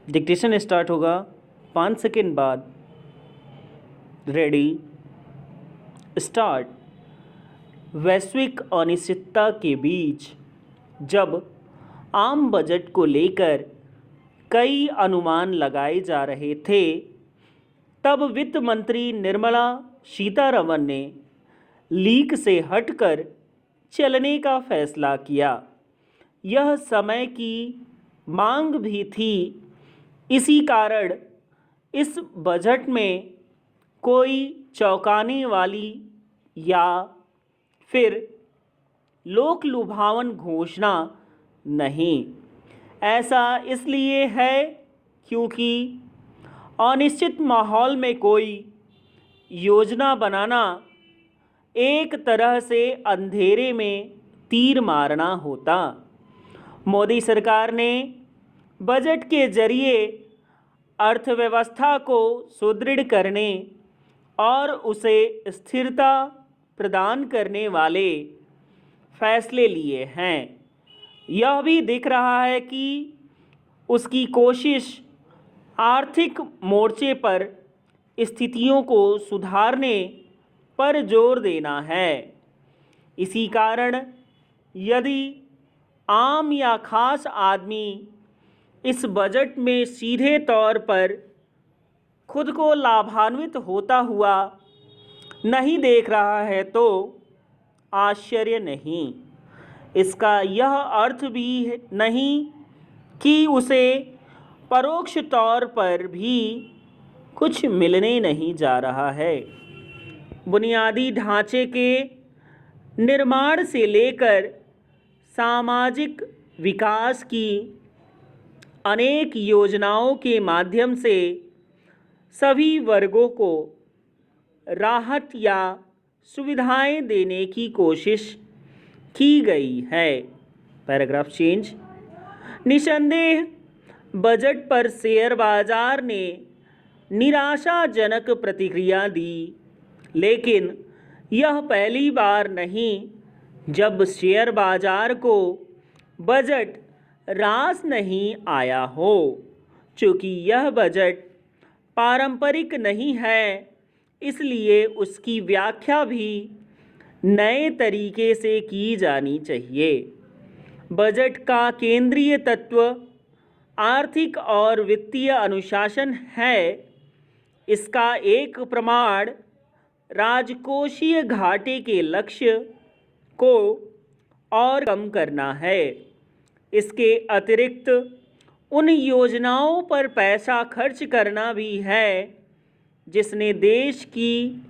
Dictation start होगा 5 second बाद। Ready, start. वैश्विक अनिश्चितता के बीच जब आम बजट को लेकर कई अनुमान लगाए जा रहे थे, तब वित्त मंत्री निर्मला सीतारमण ने लीक से हटकर चलने का फैसला किया। यह समय की मांग भी थी। इसी कारण इस बजट में कोई चौंकाने वाली या फिर लोक लुभावन घोषणा नहीं। ऐसा इसलिए है क्योंकि अनिश्चित माहौल में कोई योजना बनाना एक तरह से अंधेरे में तीर मारना होता। मोदी सरकार ने बजट के जरिए अर्थव्यवस्था को सुदृढ़ करने और उसे स्थिरता प्रदान करने वाले फैसले लिए हैं। यह भी दिख रहा है कि उसकी कोशिश आर्थिक मोर्चे पर स्थितियों को सुधारने पर जोर देना है। इसी कारण यदि आम या खास आदमी इस बजट में सीधे तौर पर खुद को लाभान्वित होता हुआ नहीं देख रहा है तो आश्चर्य नहीं। इसका यह अर्थ भी नहीं कि उसे परोक्ष तौर पर भी कुछ मिलने नहीं जा रहा है। बुनियादी ढांचे के निर्माण से लेकर सामाजिक विकास की अनेक योजनाओं के माध्यम से सभी वर्गों को राहत या सुविधाएं देने की कोशिश की गई है। Paragraph change. निसंदेह बजट पर शेयर बाजार ने निराशाजनक प्रतिक्रिया दी, लेकिन यह पहली बार नहीं जब शेयर बाजार को बजट रास नहीं आया हो। चूँकि यह बजट पारंपरिक नहीं है, इसलिए उसकी व्याख्या भी नए तरीके से की जानी चाहिए। बजट का केंद्रीय तत्व आर्थिक और वित्तीय अनुशासन है। इसका एक प्रमाण राजकोषीय घाटे के लक्ष्य को और कम करना है। इसके अतिरिक्त उन योजनाओं पर पैसा खर्च करना भी है जिसने देश की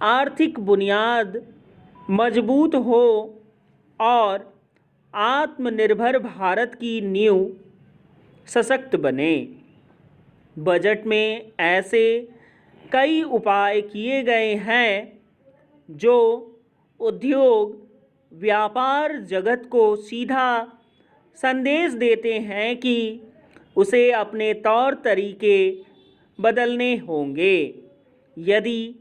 आर्थिक बुनियाद मजबूत हो और आत्मनिर्भर भारत की नींव सशक्त बने। बजट में ऐसे कई उपाय किए गए हैं जो उद्योग व्यापार जगत को सीधा संदेश देते हैं कि उसे अपने तौर तरीके बदलने होंगे। यदि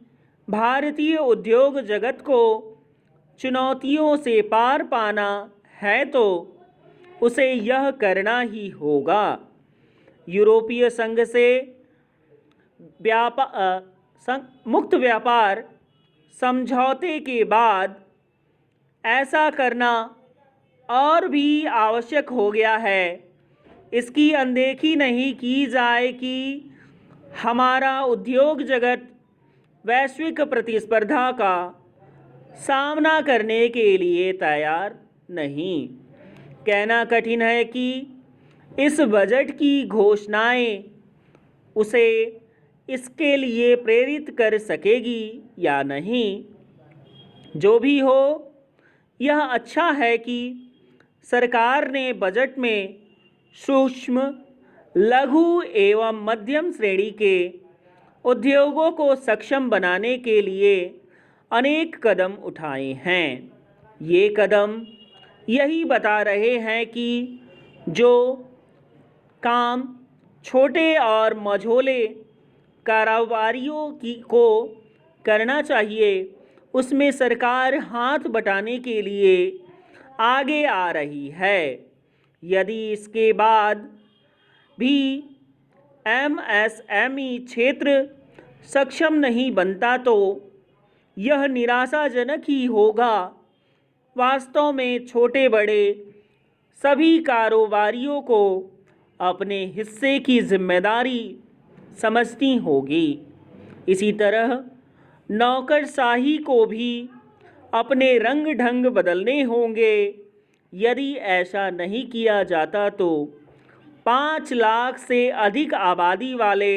भारतीय उद्योग जगत को चुनौतियों से पार पाना है तो उसे यह करना ही होगा। यूरोपीय संघ से मुक्त व्यापार समझौते के बाद ऐसा करना और भी आवश्यक हो गया है। इसकी अनदेखी नहीं की जाए कि हमारा उद्योग जगत वैश्विक प्रतिस्पर्धा का सामना करने के लिए तैयार नहीं। कहना कठिन है कि इस बजट की घोषणाएं उसे इसके लिए प्रेरित कर सकेगी या नहीं। जो भी हो, यह अच्छा है कि सरकार ने बजट में सूक्ष्म, लघु एवं मध्यम श्रेणी के उद्योगों को सक्षम बनाने के लिए अनेक कदम उठाए हैं। ये कदम यही बता रहे हैं कि जो काम छोटे और मझोले कारोबारियों को करना चाहिए, उसमें सरकार हाथ बटाने के लिए आगे आ रही है। यदि इसके बाद भी एमएसएमई क्षेत्र सक्षम नहीं बनता तो यह निराशाजनक ही होगा। वास्तव में छोटे बड़े सभी कारोबारियों को अपने हिस्से की जिम्मेदारी समझनी होगी। इसी तरह नौकरशाही को भी अपने रंग ढंग बदलने होंगे। यदि ऐसा नहीं किया जाता तो 5 लाख से अधिक आबादी वाले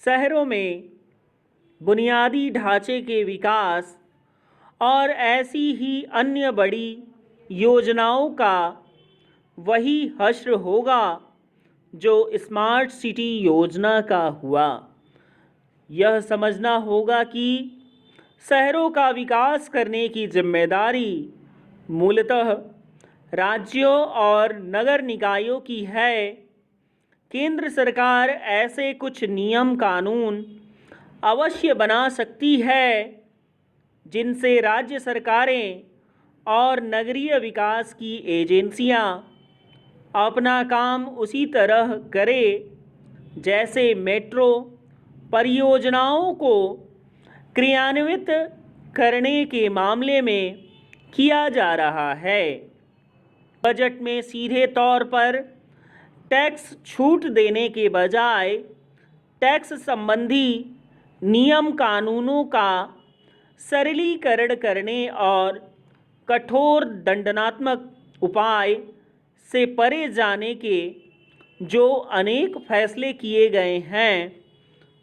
शहरों में बुनियादी ढांचे के विकास और ऐसी ही अन्य बड़ी योजनाओं का वही हश्र होगा जो स्मार्ट सिटी योजना का हुआ। यह समझना होगा कि शहरों का विकास करने की जिम्मेदारी मूलतः राज्यों और नगर निकायों की है। केंद्र सरकार ऐसे कुछ नियम कानून अवश्य बना सकती है जिनसे राज्य सरकारें और नगरीय विकास की एजेंसियां अपना काम उसी तरह करें जैसे मेट्रो परियोजनाओं को क्रियान्वित करने के मामले में किया जा रहा है। बजट में सीधे तौर पर टैक्स छूट देने के बजाय टैक्स संबंधी नियम कानूनों का सरलीकरण करने और कठोर दंडात्मक उपाय से परे जाने के जो अनेक फैसले किए गए हैं,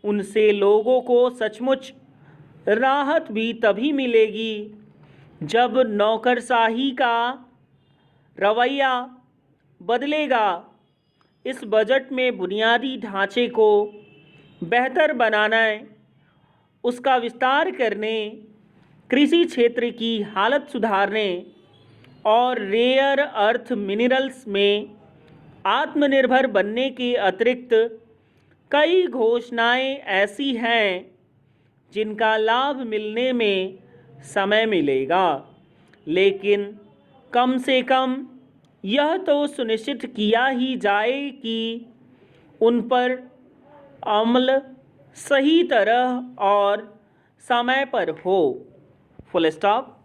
उनसे लोगों को सचमुच राहत भी तभी मिलेगी जब नौकरशाही का रवैया बदलेगा। इस बजट में बुनियादी ढांचे को बेहतर बनाने, उसका विस्तार करने, कृषि क्षेत्र की हालत सुधारने और रेयर अर्थ मिनरल्स में आत्मनिर्भर बनने के अतिरिक्त कई घोषणाएं ऐसी हैं जिनका लाभ मिलने में समय मिलेगा, लेकिन कम से कम यह तो सुनिश्चित किया ही जाए कि उन पर अमल सही तरह और समय पर हो। Full stop.